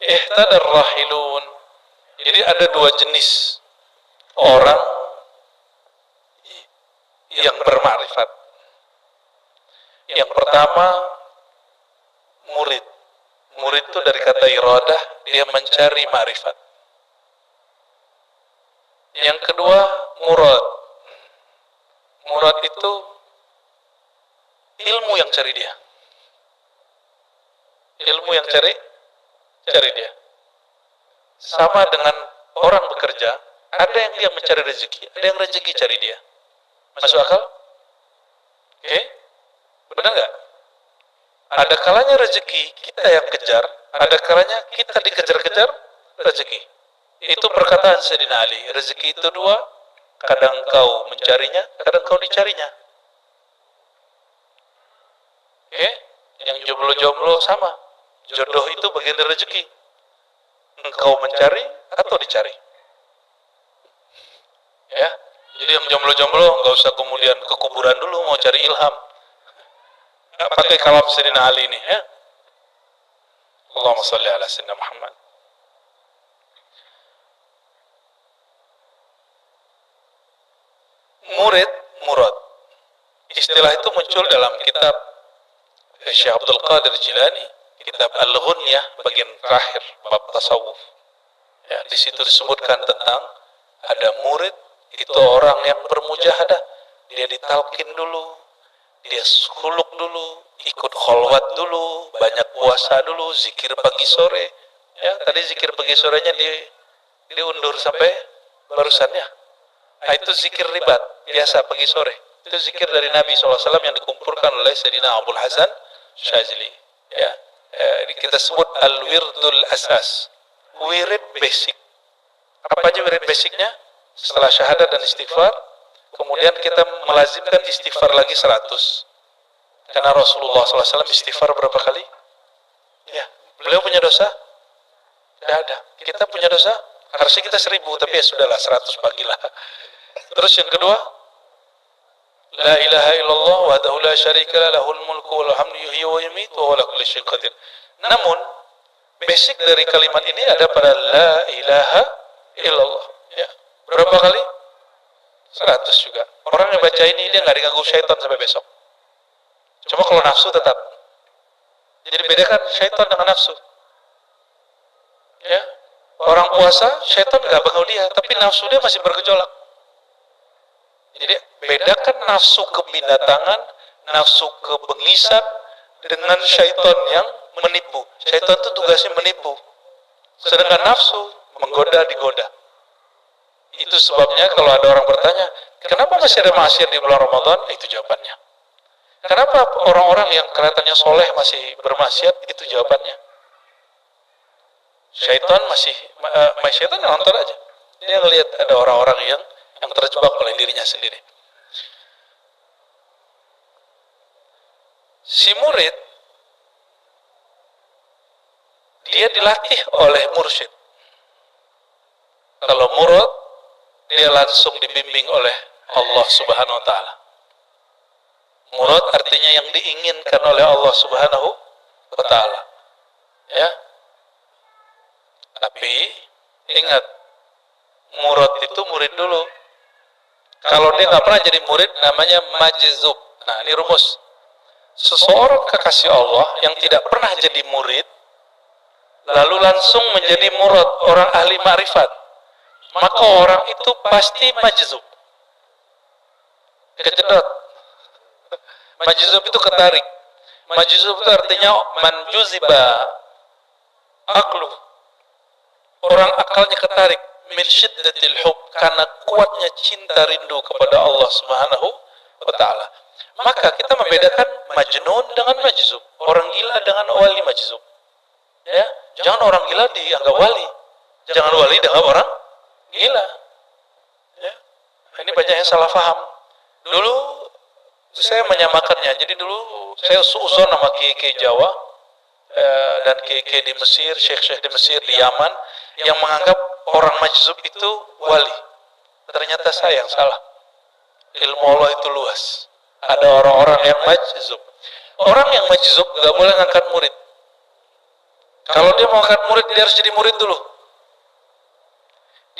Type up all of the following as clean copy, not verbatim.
Ihtadar rahilun. Jadi ada dua jenis orang yang bermakrifat. Yang pertama, murid. Murid itu dari kata iradah, dia mencari makrifat. Yang kedua, murad. Murad itu ilmu yang cari dia. Ilmu yang cari dia. Sama dengan orang bekerja, ada yang dia mencari rezeki, ada yang rezeki cari dia. Masuk akal? Oke? Benar nggak? Ada kalanya rezeki kita yang kejar, ada kalanya kita dikejar-kejar rezeki. Itu perkataan Sayyidina Ali. Rezeki itu dua, kadang kau mencarinya, kadang kau dicarinya. Oke? Yang jomblo-jomblo sama. Jodoh itu bagian dari rezeki. Engkau mencari atau dicari. Ya. Jadi yang jomblo-jomblo nggak usah kemudian ke kuburan dulu mau cari ilham. Pakai kalam Sayyidina Ali ini, ya. Allahumma shalli ala Sayyidina Muhammad. Murid, murad. Istilah itu muncul dalam kitab Syekh Abdul Qadir Jilani, kitab Al-Ghunyah bagian terakhir bab tasawuf. Ya, di situ disebutkan tentang ada murid itu orang yang bermujahadah, dia ditalkin dulu, dia suluk dulu, ikut kholwat dulu, banyak puasa dulu, zikir pagi sore. Ya, tadi zikir pagi sorenya diundur sampai barusannya. Nah, itu zikir ribat biasa pagi sore. Itu zikir dari Nabi SAW yang dikumpulkan oleh Sayyidina Abdul Hasan Syazili. Ya, kita sebut al-wirdul asas, wirid basic. Apa aja wirid basicnya? Setelah syahadat dan istighfar, kemudian kita melazimkan istighfar lagi 100. Karena Rasulullah SAW istighfar berapa kali? Ya, beliau punya dosa? Tidak ada. Kita punya dosa? Harusnya kita 1000, tapi ya sudahlah 100 bagilah. Terus yang kedua, la ilaha illallah wahdahu la syarika lah lahul mulku wal hamdu yuhyi wa yumiitu wa huwa ala kulli syai'in qadir. Namun basic dari kalimat ini ada pada la ilaha illallah. Ya. Berapa kali? 100 juga. Orang yang baca ini dia nggak diganggu syaitan sampai besok. Cuma kalau nafsu tetap. Jadi bedakan syaitan dengan nafsu. Ya. Orang puasa, syaitan nggak ganggu dia, tapi nafsu dia masih bergejolak. Jadi bedakan nafsu kebinatangan, nafsu kebengisan dengan syaitan yang menipu. Syaitan itu tugasnya menipu. Sedangkan nafsu menggoda digoda. Itu sebabnya kalau ada orang bertanya, kenapa masih ada maksiat di bulan Ramadan? Itu jawabannya. Kenapa orang-orang yang kelihatannya soleh masih bermaksiat? Itu jawabannya. Syaitan syaitan nonton aja. Dia ngelihat ada orang-orang yang terjebak oleh dirinya sendiri. Si murid dia dilatih oleh mursyid. Kalau murad dia langsung dibimbing oleh Allah Subhanahu wa taala. Murad artinya yang diinginkan oleh Allah Subhanahu wa taala. Ya. Tapi ingat, murad itu murid dulu. Kalau dia nggak pernah jadi murid, namanya majzub. Nah, ini rumus. Seseorang kekasih Allah yang tidak pernah jadi murid, lalu langsung menjadi murad, orang ahli ma'rifat, maka orang itu pasti majzub. Kejedot. Majzub itu ketarik. Majzub itu artinya manjuziba aklu. Orang akalnya ketarik. Min syiddatil hub, karena kuatnya cinta rindu kepada Allah Subhanahu wa taala. Maka kita membedakan majnun dengan majzub, orang gila dengan wali majzub. Ya, jangan orang gila dianggap wali, jangan wali dianggap orang gila. Ya. Ini banyak yang salah paham. Dulu saya menyamakannya. Jadi dulu saya suuzon sama kiai-kiai Jawa dan kiai-kiai di Mesir, syekh-syekh di Mesir, di Yaman yang menganggap orang majzub itu wali. Ternyata saya yang salah. Ilmu Allah itu luas. Ada orang-orang yang majzub. Orang yang majzub gak boleh ngangkat murid. Kalau dia mau angkat murid, dia harus jadi murid dulu.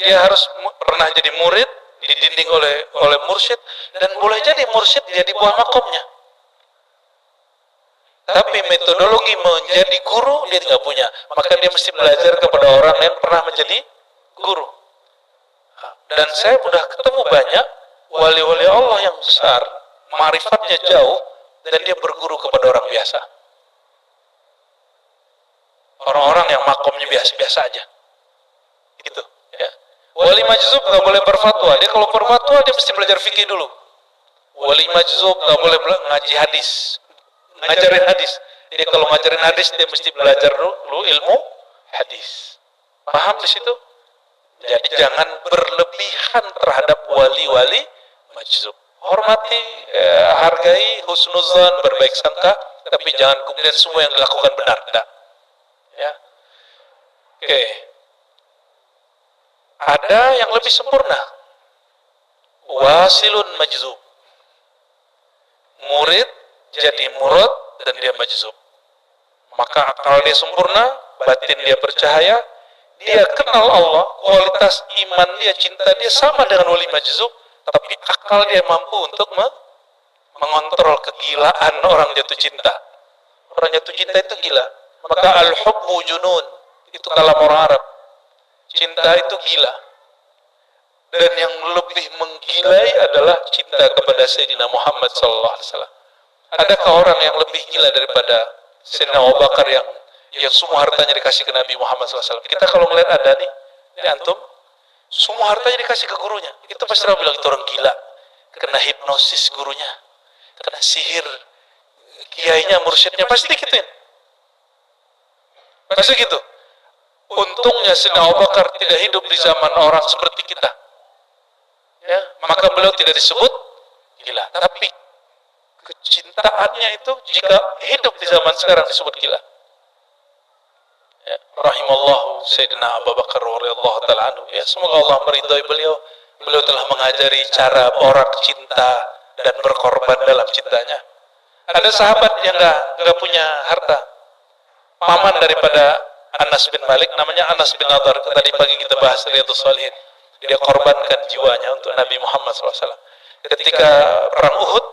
Dia harus pernah jadi murid, dididik oleh mursyid, dan boleh jadi mursyid dia di bawah makomnya. Tapi metodologi menjadi guru dia tidak punya, maka dia mesti belajar kepada orang yang pernah menjadi guru. Dan saya sudah ketemu banyak wali-wali Allah yang besar, ma'rifatnya jauh, dan dia berguru kepada orang biasa. Orang-orang yang makomnya biasa-biasa aja. Gitu. Ya. Wali majzub nggak boleh berfatwa. Dia kalau berfatwa dia mesti belajar fikih dulu. Wali majzub nggak boleh ngaji hadis, ngajarin hadis. Dia kalau ngajarin hadis dia mesti belajar dulu ilmu hadis. Paham di situ? Jadi jangan berlebihan terhadap wali-wali majzub. Hormati, hargai, husnuzan, berbaik sangka, tapi jangan kemudian semua yang dilakukan benar. Tidak. Ya. Oke. Ada yang lebih sempurna. Wasilun majzub. Murid jadi murad dan dia majzub. Maka akal dia sempurna, batin dia bercahaya, dia kenal Allah, kualitas iman dia, cinta dia sama dengan wali majzub, tapi akal dia mampu untuk mengontrol kegilaan orang jatuh cinta. Orang jatuh cinta itu gila. Maka al-hubbu junun, itu kalam orang Arab. Cinta itu gila. Dan yang lebih menggilai adalah cinta kepada Sayyidina Muhammad SAW. Adakah orang yang lebih gila daripada Sayyidina Abu Bakar yang semua hartanya dikasih ke Nabi Muhammad SAW? Kita kalau melihat ada nih, ini antum, semua hartanya dikasih ke gurunya. Itu pasti orang bilang itu orang gila. Kena hipnosis gurunya, kena sihir kiainya, mursyidnya, pasti gituin. Pasti gitu. Untungnya Sayyidina Abu Bakar tidak hidup di zaman orang seperti kita. Ya, maka beliau tidak disebut gila. Tapi kecintaannya itu jika hidup di zaman sekarang disebut gila. Ya, rahimallahu Sayyidina Abu Bakar radhiyallahu taala anhu. Ya, semoga Allah meridhai beliau. Beliau telah mengajari cara orang cinta dan berkorban dalam cintanya. Ada sahabat yang enggak punya harta. Paman daripada Anas bin Malik, namanya Anas bin Nadar. Tadi pagi kita bahas Riyadhus Shalihin. Dia korbankan jiwanya untuk Nabi Muhammad SAW. Ketika perang Uhud,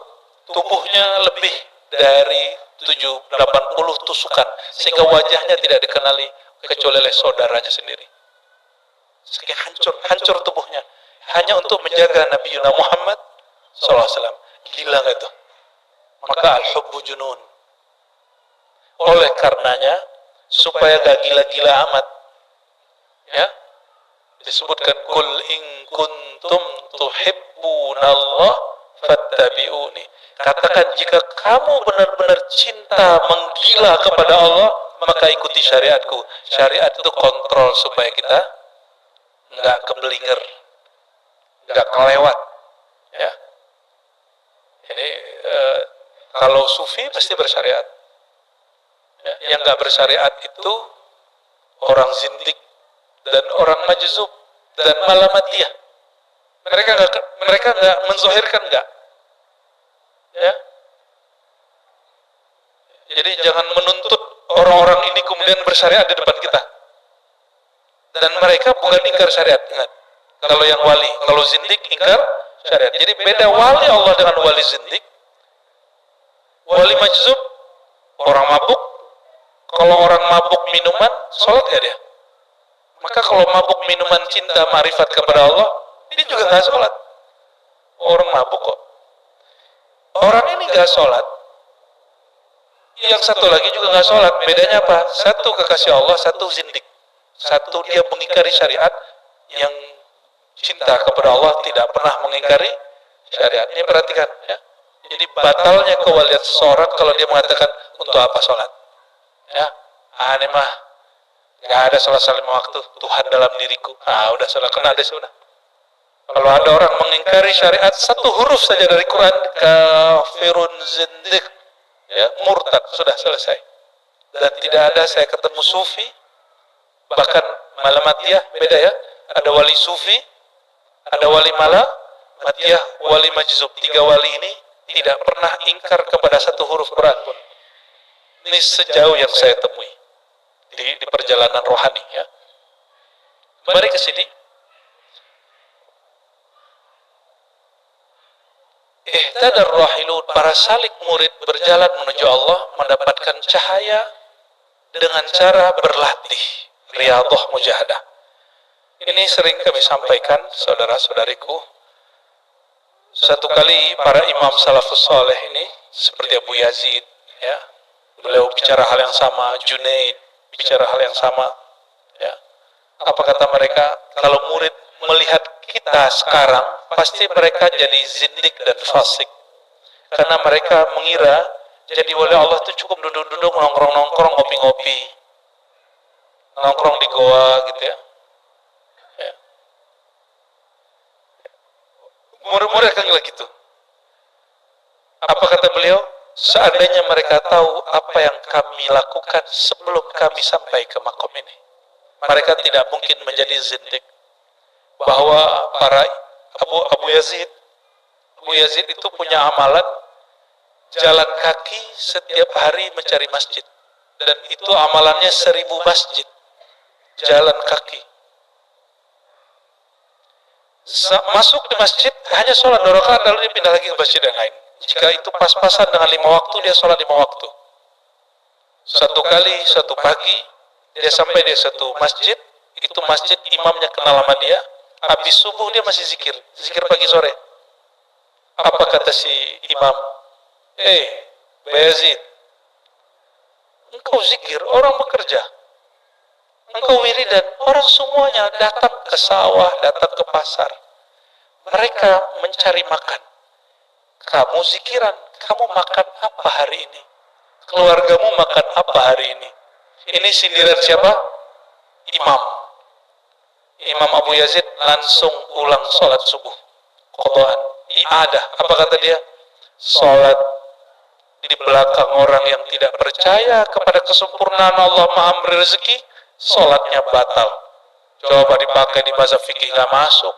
tubuhnya lebih dari 80 tusukan, sehingga wajahnya tidak dikenali kecuali oleh saudaranya sendiri. Sehingga hancur tubuhnya, hanya untuk menjaga Nabi Muhammad SAW. Gila nggak itu? Maka al-hubbu junun. Oleh karenanya, supaya gak gila-gila amat, ya, disebutkan kul in kuntum tuhibbunallah fattabi'uni. Katakan jika kamu benar-benar cinta menggila kepada Allah, maka ikuti syariatku. Syariat itu kontrol supaya kita nggak kebelinger, nggak kelewat. Ya. Jadi kalau sufi pasti bersyariat. Ya, yang nggak bersyariat itu orang zindik dan orang majzub dan malamatiyah. Mereka nggak menzohirkan nggak. Ya. Jadi jangan menuntut orang-orang ini kemudian bersyariat di depan kita. Dan mereka bukan ingkar syariat, ingat. Kalau yang wali, kalau zindik ingkar syariat. Jadi beda wali Allah dengan wali zindik. Wali majzub orang mabuk. Kalau orang mabuk minuman, sholat gak dia? Maka kalau mabuk minuman cinta ma'rifat kepada Allah, dia juga gak sholat. Orang mabuk kok. Orang ini gak sholat. Yang satu lagi juga gak sholat. Bedanya apa? Satu kekasih Allah, satu zindik. Satu dia mengingkari syariat, yang cinta kepada Allah tidak pernah mengingkari syariat. Ini perhatikan. Ya. Jadi batalnya kewalian seseorang kalau dia mengatakan untuk apa sholat. Ya, aneh mah nggak ada sholat 5 waktu, Tuhan dalam diriku. Udah sholat kena deh sudah. Kalau ada orang mengingkari syariat satu huruf saja dari Quran, kafirun zindik, ya, murtad, sudah selesai. Dan tidak ada saya ketemu sufi, bahkan malamatiyah beda ya. Ada wali sufi, ada wali malamatiyah, wali majzub. 3 wali ini tidak pernah ingkar kepada satu huruf Quran pun. Ini sejauh yang saya temui. di perjalanan rohani ya. Kembali ke sini. Ihtadar rahilun, para salik murid berjalan menuju Allah mendapatkan cahaya dengan cara berlatih, riyadhah mujahadah. Ini sering kami sampaikan, saudara-saudariku. Satu kali para imam salafus saleh ini, seperti Abu Yazid, ya, beliau bicara hal yang sama, Junaid bicara hal yang sama. Ya. Apa kata mereka? Kalau murid melihat kita sekarang, pasti mereka jadi zindik dan fasik. Karena mereka mengira jadi wali Allah itu cukup duduk-duduk, nongkrong-nongkrong, ngopi-ngopi, nongkrong di goa gitu ya. Murid-murid akan bilang gitu. Apa kata beliau? Seandainya mereka tahu apa yang kami lakukan sebelum kami sampai ke makom ini, mereka tidak mungkin menjadi zindik. Bahwa para Abu Yazid itu punya amalan jalan kaki setiap hari mencari masjid, dan itu amalannya 1000 masjid jalan kaki. Masuk di masjid hanya sholat 2 rakaat, lalu dia pindah lagi ke masjid yang lain. Jika itu pas-pasan dengan 5 waktu, dia sholat 5 waktu. Satu kali, satu pagi, dia sampai di satu masjid, itu masjid imamnya kenal sama dia, habis subuh dia masih zikir pagi sore. Apa kata si imam? Bayazid, engkau zikir, orang bekerja. Engkau wiridan, orang semuanya datang ke sawah, datang ke pasar. Mereka mencari makan. Kamu zikiran, kamu makan apa hari ini? Keluargamu makan apa hari ini? Ini sindiran siapa? Imam Abu Yazid langsung ulang sholat subuh. Qadaan, i'adah. Apa kata dia? Sholat di belakang orang yang tidak percaya kepada kesempurnaan Allah Maha memberi rezeki, sholatnya batal. Coba dipakai di mazhab fikih, nggak masuk.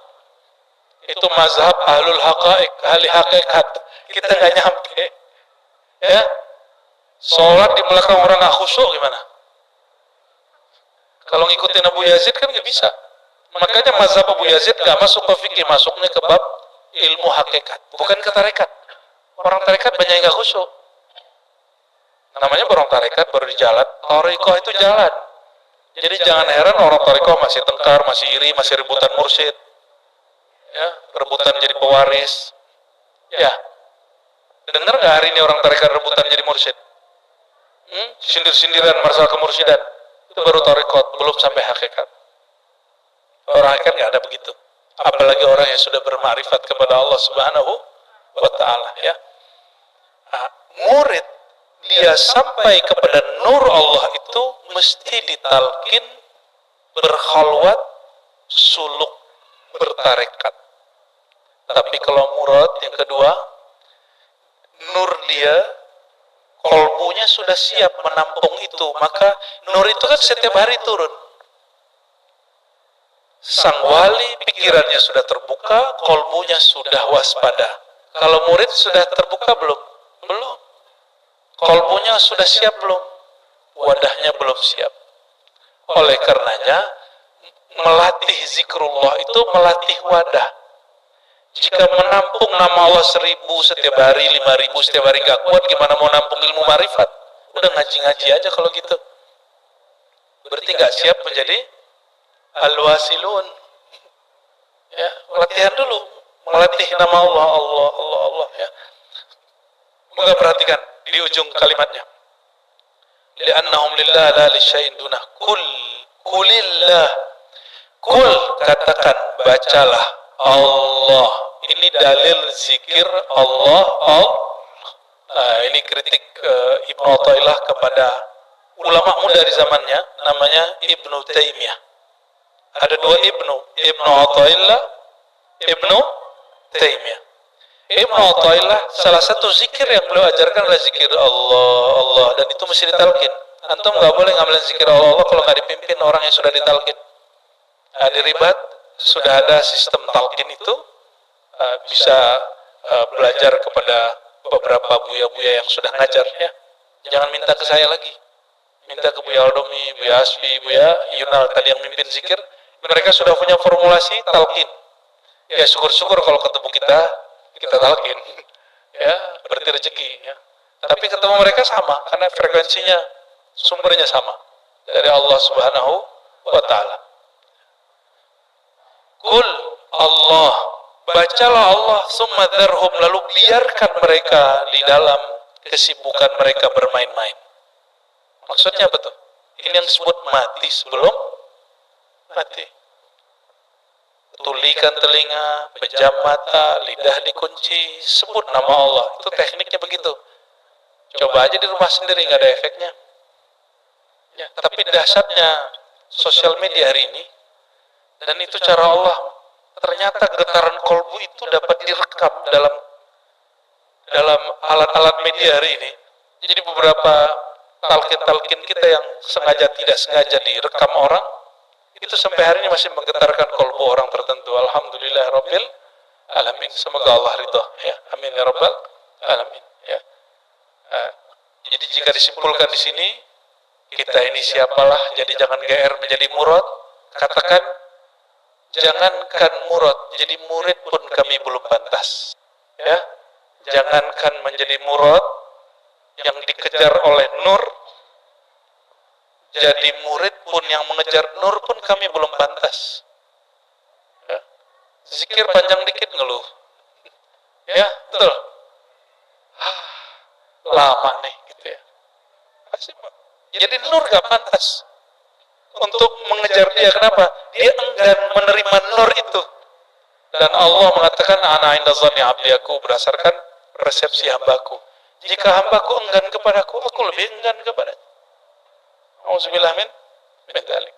Itu mazhab ahlul haqaiq, ahli hakikat. Kita nggak nyampe. Ya, sholat di belakang orang nggak khusyuk gimana? Kalau ngikutin Abu Yazid kan nggak bisa. Makanya mazhab Abu Yazid nggak masuk ke fikih, masuknya ke bab ilmu hakikat, bukan ke tarekat. Orang tarekat banyak yang nggak khusyuk. Namanya orang tarekat baru di jalan, tarekat itu jalan. Jadi jangan heran orang tarekat masih tengkar, masih iri, masih rebutan mursyid, ya, rebutan jadi pewaris. Ya, dengar nggak hari ini orang tarekat rebutan jadi mursyid? Sindir-sindiran masalah kemursyidaan, itu baru tarekat, belum sampai hakikat. Orang hakikat nggak ada begitu. Apalagi orang yang sudah bermakrifat kepada Allah Subhanahu wa Ta'ala. Ya, murid dia sampai kepada nur Allah itu mesti ditalkin berkhalwat, suluk, bertarekat. Tapi kalau murad yang kedua, nur dia, kolbunya sudah siap menampung itu, maka nur itu kan setiap hari turun. Sang wali pikirannya sudah terbuka, kolbunya sudah waspada. Kalau murid sudah terbuka belum? Belum. Kolbunya sudah siap belum? Wadahnya belum siap. Oleh karenanya, melatih zikrullah itu melatih wadah. Jika menampung nama Allah 1000 setiap hari, 5000 setiap hari gak kuat, gimana mau nampung ilmu marifat? Udah ngaji-ngaji aja kalau gitu. Berarti gak siap menjadi al-wasilun. Ya, latihan dulu, melatih nama Allah, Allah, ya. Moga perhatikan di ujung kalimatnya. Li'annahum lillah la li syai'in dunah. Kulillah. Kul, katakan, bacalah Allah. Ini dalil zikir Allah. Ini kritik Ibnu Athaillah kepada ulama muda di zamannya, namanya Ibnu Taimiyah. Ada 2 Ibnu Athaillah, Ibnu Taimiyah. Ibnu Athaillah, salah satu zikir yang beliau ajarkan adalah zikir Allah, dan itu mesti ditalkin. Antum nggak boleh ngambil zikir Allah kalau nggak dipimpin orang yang sudah ditalkin. Di Ribat sudah ada sistem talkin itu, bisa belajar kepada beberapa buya-buya yang sudah ngajar, ya. Jangan minta ke saya lagi, minta ke Buya Aldomi, Buya Asfi, Buya Yunal tadi yang mimpin zikir, mereka sudah punya formulasi talqin. Ya syukur-syukur kalau ketemu kita talqin. Ya, berarti rezeki ya. Tapi ketemu mereka sama karena frekuensinya sumbernya sama dari Allah Subhanahu wa taala. Qul Allah, bacalah Allah, summa dzarhum, lalu biarkan mereka di dalam kesibukan mereka bermain-main. Maksudnya apa tuh? Ini yang disebut mati sebelum mati. Tulikan telinga, pejam mata, lidah dikunci, sebut nama Allah. Itu tekniknya begitu. Coba aja di rumah sendiri, nggak ada efeknya. Ya, tapi dahsyatnya sosial media hari ini, dan itu cara Allah, ternyata getaran kolbu itu dapat direkam dalam alat-alat media hari ini. Jadi beberapa talqin-talqin kita yang sengaja tidak sengaja direkam orang, itu sampai hari ini masih menggetarkan kolbu orang tertentu. Alhamdulillah Rabbil Alamin. Semoga Allah ridho. Ya, amin ya Rabbal Alamin. Ya. Jadi jika disimpulkan di sini, kita ini siapalah, jadi jangan GR menjadi murad. Katakan, jangankan murad, jadi murid pun kami belum pantas. Ya, jangankan menjadi murad yang dikejar oleh nur, jadi murid pun yang mengejar nur pun kami belum pantas. Ya. Zikir panjang dikit ngeluh. Ya, betul. Lama nih, gitu ya. Jadi nur gak pantas untuk mengejar dia. Kenapa? Dia enggan menerima nur itu. Dan Allah mengatakan, ana inda zanni abdi, aku berdasarkan persepsi hambaku. Jika hambaku enggan kepadaku, aku lebih enggan kepadanya. Auzubillah min dzalik.